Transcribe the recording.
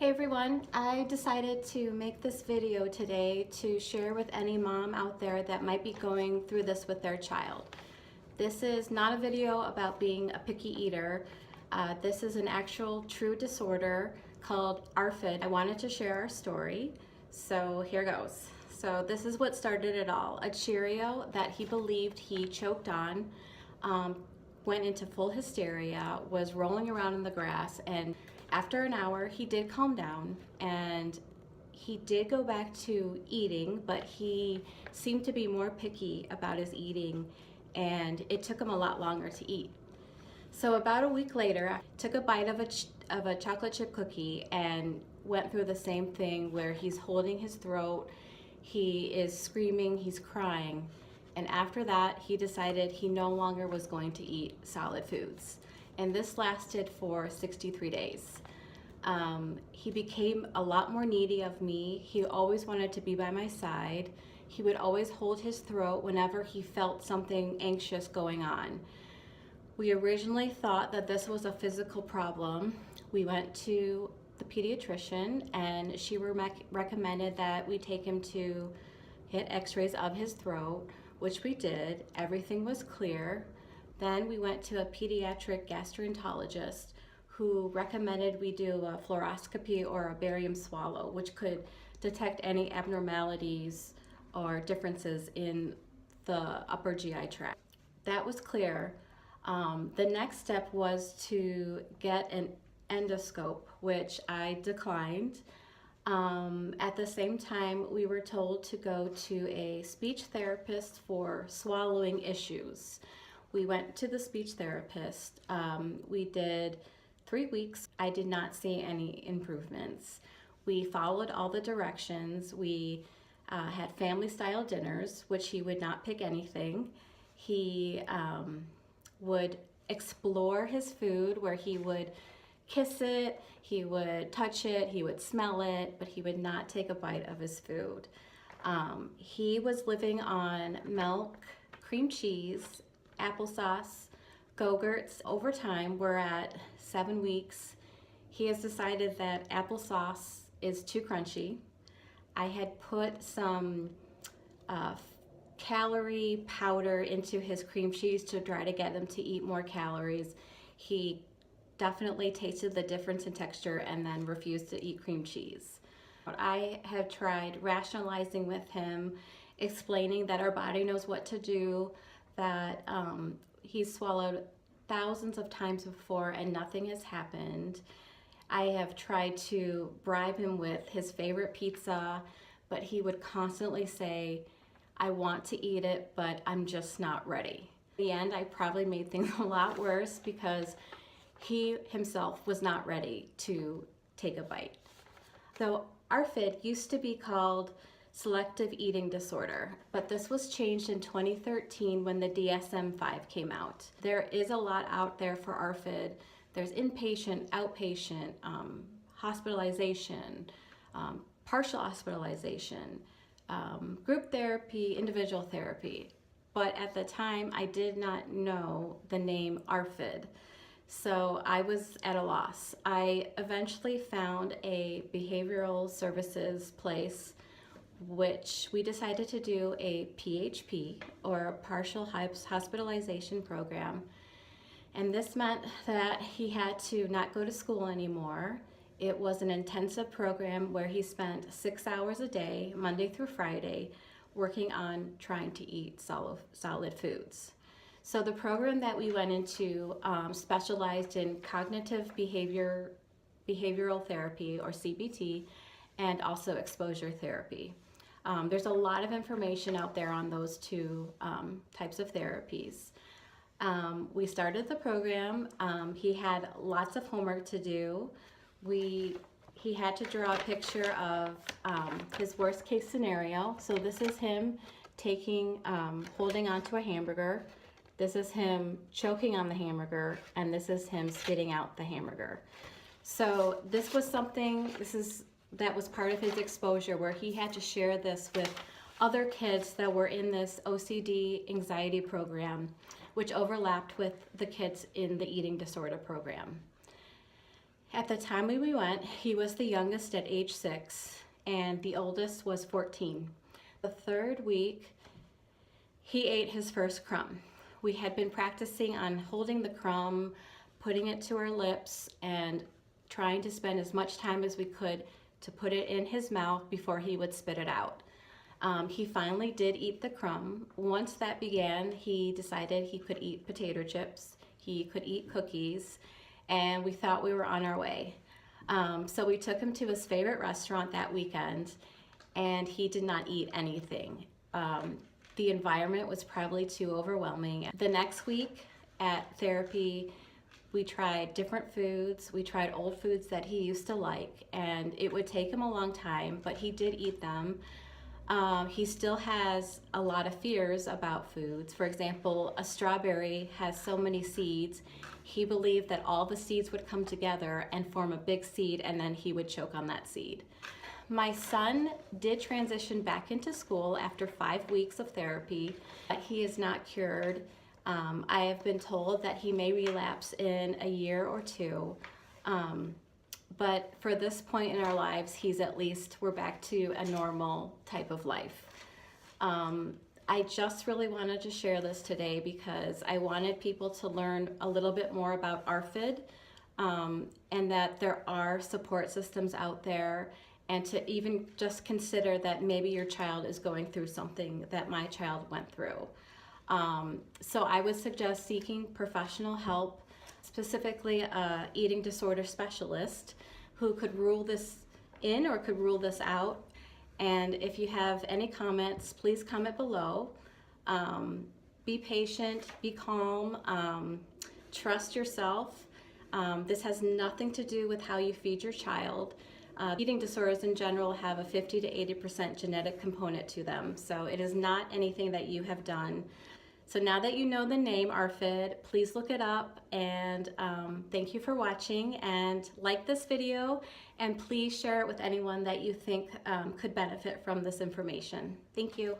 Hey everyone, I decided to make this video today to share with any mom out there that might be going through this with their child. This is not a video about being a picky eater. This is an actual true disorder called ARFID. I wanted to share our story, so here goes. So this is what started it all. A Cheerio that he believed he choked on, went into full hysteria, was rolling around in the grass, and after an hour, he did calm down and he did go back to eating, but he seemed to be more picky about his eating and it took him a lot longer to eat. So about a week later, I took a bite of a chocolate chip cookie and went through the same thing where he's holding his throat, he is screaming, he's crying. And after that, he decided he no longer was going to eat solid foods. And this lasted for 63 days. He became a lot more needy of me. He always wanted to be by my side. He would always hold his throat whenever he felt something anxious going on. We originally thought that this was a physical problem. We went to the pediatrician and she recommended that we take him to get x-rays of his throat, which we did. Everything was clear. Then we went to a pediatric gastroenterologist who recommended we do a fluoroscopy or a barium swallow, which could detect any abnormalities or differences in the upper GI tract. That was clear. The next step was to get an endoscope, which I declined. At the same time, we were told to go to a speech therapist for swallowing issues. We went to the speech therapist. We did 3 weeks. I did not see any improvements. We followed all the directions. We had family-style dinners, which he would not pick anything. He would explore his food, where he would kiss it, he would touch it, he would smell it, but he would not take a bite of his food. He was living on milk, cream cheese, applesauce, Go-Gurts. Over time, we're at 7 weeks. He has decided that applesauce is too crunchy. I had put some calorie powder into his cream cheese to try to get him to eat more calories. He definitely tasted the difference in texture and then refused to eat cream cheese. I have tried rationalizing with him, explaining that our body knows what to do, that he's swallowed thousands of times before and nothing has happened. I have tried to bribe him with his favorite pizza, but he would constantly say, I want to eat it, but I'm just not ready. In the end, I probably made things a lot worse because he himself was not ready to take a bite. So ARFID used to be called Selective Eating Disorder, but this was changed in 2013 when the DSM-5 came out. There is a lot out there for ARFID. There's inpatient, outpatient, hospitalization, partial hospitalization, group therapy, individual therapy. But at the time, I did not know the name ARFID. So I was at a loss. I eventually found a behavioral services place, which we decided to do a PHP, or a partial hospitalization program. And this meant that he had to not go to school anymore. It was an intensive program where he spent 6 hours a day, Monday through Friday, working on trying to eat solid foods. So the program that we went into specialized in cognitive behavioral therapy, or CBT, and also exposure therapy. There's a lot of information out there on those two types of therapies. We started the program. He had lots of homework to do. He had to draw a picture of his worst case scenario. So this is him holding onto a hamburger. This is him choking on the hamburger, and this is him spitting out the hamburger. So this was something, that was part of his exposure, where he had to share this with other kids that were in this OCD anxiety program, which overlapped with the kids in the eating disorder program. At the time we went, he was the youngest at age 6 and the oldest was 14. The third week, he ate his first crumb. We had been practicing on holding the crumb, putting it to our lips, and trying to spend as much time as we could to put it in his mouth before he would spit it out. He finally did eat the crumb. Once that began, he decided he could eat potato chips, he could eat cookies, and we thought we were on our way. So we took him to his favorite restaurant that weekend, and he did not eat anything. The environment was probably too overwhelming. The next week at therapy, we tried different foods. We tried old foods that he used to like, and it would take him a long time, but he did eat them. He still has a lot of fears about foods. For example, a strawberry has so many seeds. He believed that all the seeds would come together and form a big seed, and then he would choke on that seed. My son did transition back into school after 5 weeks of therapy. He is not cured. I have been told that he may relapse in a year or two. But for this point in our lives, we're back to a normal type of life. I just really wanted to share this today because I wanted people to learn a little bit more about ARFID, and that there are support systems out there, and to even just consider that maybe your child is going through something that my child went through. So I would suggest seeking professional help, specifically an eating disorder specialist who could rule this in or could rule this out. And if you have any comments, please comment below. Be patient, be calm, trust yourself. This has nothing to do with how you feed your child. Eating disorders in general have a 50 to 80% genetic component to them, so it is not anything that you have done. So now that you know the name ARFID, please look it up, and thank you for watching, and like this video, and please share it with anyone that you think could benefit from this information. Thank you.